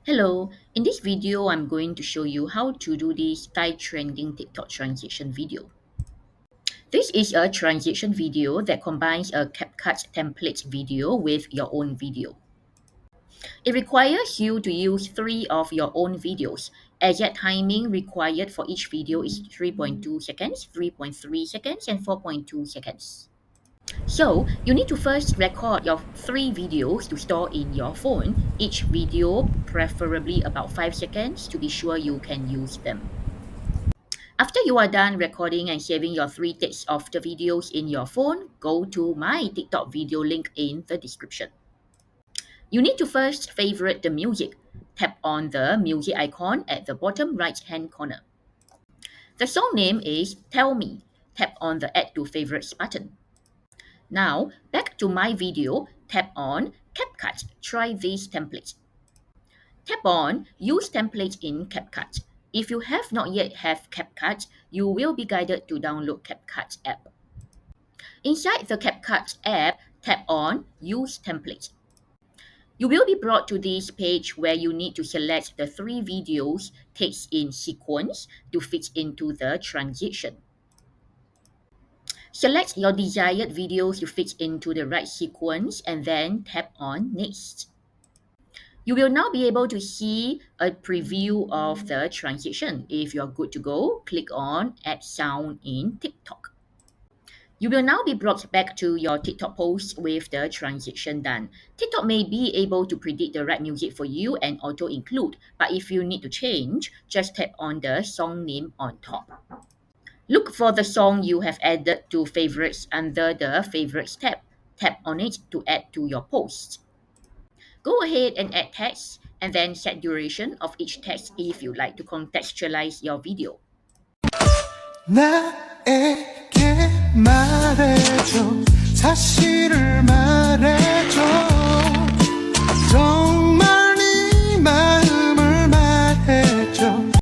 Hello, in this video I'm going to show you how to do this Thai trending TikTok transition video. This is a transition video that combines a CapCut template video with your own video. It requires you to use 3 of your own videos. Exact timing required for each video is 3.2 seconds, 3.3 seconds, and 4.2 seconds. So, you need to first record your 3 videos to store in your phone, each video preferably about 5 seconds to be sure you can use them. After you are done recording and saving your 3 takes of the videos in your phone, go to my TikTok video link in the description. You need to first favorite the music. Tap on the music icon at the bottom right hand corner. The song name is Tell Me. Tap on the Add to Favorites button. Now, back to my video, tap on CapCut. Try this template. Tap on Use Template in CapCut. If you have not yet have CapCut, you will be guided to download CapCut app. Inside the CapCut app, tap on Use Template. You will be brought to this page where you need to select the 3 videos takes in sequence to fit into the transition. Select your desired videos to fit into the right sequence and then tap on Next. You will now be able to see a preview of the transition. If you're good to go, click on Add Sound in TikTok. You will now be brought back to your TikTok post with the transition done. TikTok may be able to predict the right music for you and auto-include, but if you need to change, just tap on the song name on top. Look for the song you have added to favorites under the favorites tab. Tap on it to add to your post. Go ahead and add text and then set duration of each text if you like to contextualize your video. 나에게 말해줘 사실을 말해줘